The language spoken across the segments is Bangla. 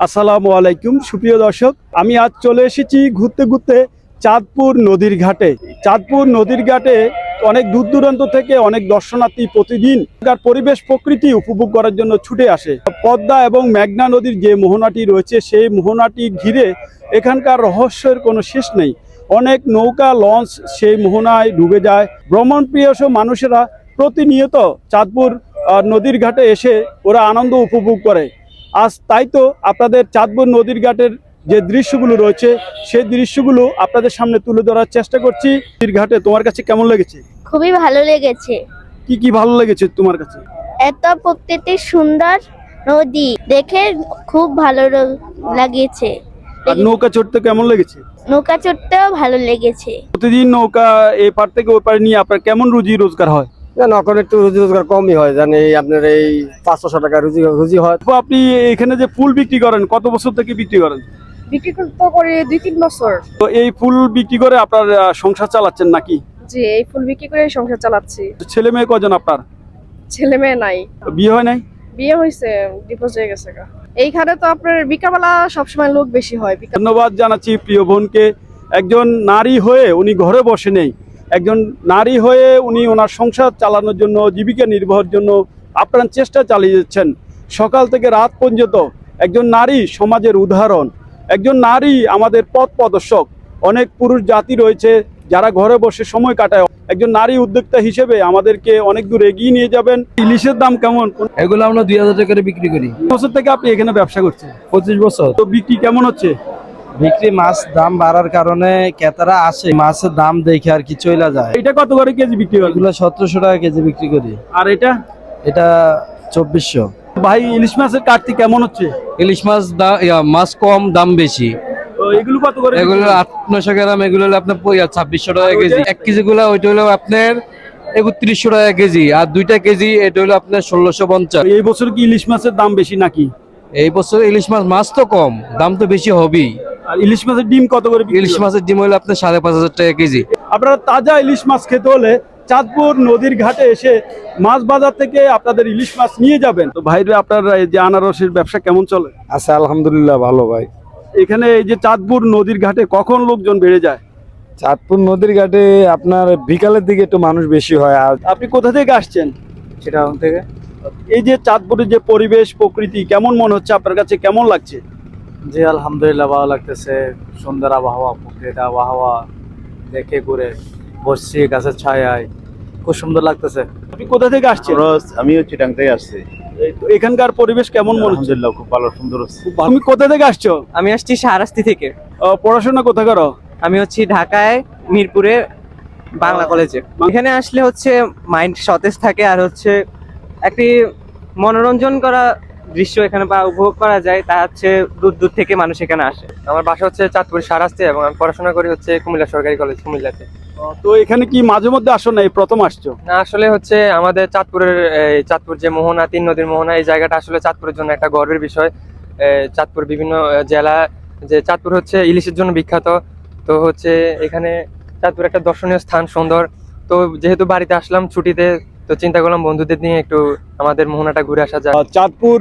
আসসালামু আলাইকুম সুপ্রিয় দর্শক, আমি আজ চলে এসেছি ঘুরতে ঘুরতে চাঁদপুর নদীর ঘাটে। চাঁদপুর নদীর ঘাটে অনেক দূর দূরান্ত থেকে অনেক দর্শনার্থী প্রতিদিন তার পরিবেশ প্রকৃতি উপভোগ করার জন্য ছুটে আসে। পদ্মা এবং মেঘনা নদীর যে মোহনাটি রয়েছে সেই মোহনাটি ঘিরে এখানকার রহস্যের কোনো শেষ নেই। অনেক নৌকা লঞ্চ সেই মোহনায় ডুবে যায়। ভ্রমণপ্রিয় সব মানুষেরা প্রতিনিয়ত চাঁদপুর নদীর ঘাটে এসে ওরা আনন্দ উপভোগ করে। আজ তাই তো আপনাদের চাঁদপুর নদীর ঘাটের যে দৃশ্যগুলো রয়েছে সেই দৃশ্যগুলো আপনাদের সামনে তুলে ধরার চেষ্টা করছি। নদীর ঘাটে তোমার কাছে কেমন লেগেছে? খুবই ভালো লেগেছে। কি কি ভালো লেগেছে তোমার কাছে? এত প্রকৃতি সুন্দর, নদী দেখে খুব ভালো লাগিয়েছে। আর নৌকা চড়তে কেমন লেগেছে? নৌকা চড়তেও ভালো লেগেছে। প্রতিদিন নৌকা এই পার থেকে ওই পারে নিয়ে আপনার কেমন রুজি রোজগার হয়? এখন একটু রুজি রোজগার কমই হয়, জানি আপনার এই 500 টাকা রুজি রুজি হয়। তো আপনি এখানে যে ফুল বিক্রি করেন কত বছর থেকে বিক্রি করেন? বিক্রি তো করি 2-3 বছর। তো এই ফুল বিক্রি করে আপনার সংসার চালাচ্ছেন নাকি? জি, এই ফুল বিক্রি করে সংসার চালাচ্ছি। ছেলে মেয়ে কজন আপনার? ছেলে মেয়ে নাই। বিয়ে হয় নাই? বিয়ে হয়েছে, ডিভোর্স হয়ে গেছে। এইখানে তো আপনার বিকালবেলা সবসময় লোক বেশি হয়। ধন্যবাদ জানাচ্ছি প্রিয় বোনকে। একজন নারী হয়ে উনি ঘরে বসে নেই, একজন নারী হয়ে উনি ওনার সংসার চালানোর জন্য, জীবিকা নির্বাহের জন্য আপ্রাণ চেষ্টা চালিয়ে যাচ্ছেন। সকাল থেকে রাত পর্যন্ত একজন নারী সমাজের উদাহরণ, একজন নারী আমাদের পথ প্রদর্শক। অনেক পুরুষ জাতি রয়েছে যারা ঘরে বসে সময় কাটায়, একজন নারী উদ্যোক্তা হিসেবে আমাদেরকে অনেক দূর এগিয়ে নিয়ে যাবেন। ইলিশের দাম কেমন? এগুলো আমরা 2000 টাকা করে বিক্রি করি। বছর থেকে আপনি এখানে ব্যবসা করছেন? 25 বছর। তো বিক্রি কেমন হচ্ছে? বিক্রি মাছ দাম বাড়ার কারণে ক্রেতারা আসে, মাছের দাম দেখে আর কি চলে যায়। এটা কত করে কেজি বিক্রি করেন? এগুলো 1700 টাকা কেজি বিক্রি করি। আর এটা? এটা 2400। ভাই ইলিশ মাছের কাটতি কেমন হচ্ছে? ইলিশ মাছ মাছ কম, দাম বেশি। তো এগুলো কত করে? এগুলো 800 গ্রাম, এগুলো হলো আপনার 2600 টাকা কেজি। 1 কেজি গুলা ওইটা হলো আপনার 3100 টাকা কেজি, আর 2টা কেজি এটা হলো আপনার 1650। এই বছর কি ইলিশ মাছের দাম বেশি নাকি? এই বছর ইলিশ মাছ তো কম, দাম তো বেশি হবেই। আর ইলিশ মাছের ডিম কত করে বিক্রি ইলিশ করেন? মাছের ডিম হলো আপনার 5500 টাকা কেজি। আপনারা তাজা ইলিশ মাছ খেতে হলে চাঁদপুর নদীর ঘাটে এসে মাছ বাজার থেকে আপনাদের ইলিশ মাছ নিয়ে যাবেন। তো ভাইরে, আপনার এই যে আনারসের ব্যবসা কেমন চলে? আচ্ছা, আলহামদুলিল্লাহ ভালো ভাই। এখানে এই যে চাঁদপুর নদীর ঘাটে কখন লোকজন বেড়ে যায়? চাঁদপুর নদীর ঘাটে আপনার বিকালের দিকে একটু মানুষ বেশি হয়। আর আপনি কোথা থেকে আসছেন? সেটা থেকে এই যে চাঁদপুরের যে পরিবেশ প্রকৃতি কেমন মনে হচ্ছে আপনার কাছে, কেমন লাগছে? জি আলহামদুলিল্লাহ ভালো লাগতেছে। সুন্দর আবহাওয়া, প্রকৃতির আবহাওয়া দেখে ঘুরে বসছি গাছের ছায়ায়, খুব সুন্দর লাগতেছে। আপনি কোথা থেকে আসছেন? আমিও চিটাং থেকে আসছি। এই তো এখানকার পরিবেশ কেমন মনে হচ্ছে? আলহামদুলিল্লাহ খুব ভালো, সুন্দর হচ্ছে। তুমি কোথা থেকে আসছো? আমি আসছি শাহরাস্তি থেকে। পড়াশোনা কোথায় করো? আমি হচ্ছি ঢাকায় মিরপুরে বাংলা কলেজে। এখানে আসলে হচ্ছে মাইন্ড সতেজ থাকে, আর হচ্ছে একটি মনোরঞ্জন করা দৃশ্য এখানে বা উপভোগ করা যায়। তা হচ্ছে দূর দূর থেকে মানুষ এখানে আসে। আমার বাসা হচ্ছে চাঁদপুর শাহরাস্তি এবং আমি পড়াশোনা করি হচ্ছে কুমিল্লা সরকারি কলেজ, কুমিল্লাতে। তো এখানে কি মাঝে মধ্যে আসো না, এই প্রথম আসছো? না, আসলে হচ্ছে আমাদের চাঁদপুর যে মোহনা, 3 নদীর মোহনা, এই জায়গাটা আসলে চাঁদপুরের জন্য একটা গর্বের বিষয়। চাঁদপুর বিভিন্ন জেলা, যে চাঁদপুর হচ্ছে ইলিশের জন্য বিখ্যাত। তো হচ্ছে এখানে চাঁদপুর একটা দর্শনীয় স্থান, সুন্দর। তো যেহেতু বাড়িতে আসলাম ছুটিতে, তো চিন্তা করলাম বন্ধুদের নিয়ে একটু আমাদের মোহনাটা ঘুরে আসা যায়। চাঁদপুর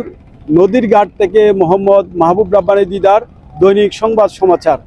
নদীর ঘাট থেকে মোহাম্মদ মাহবুব রাব্বানী দিদার, দৈনিক সংবাদ সমাচার।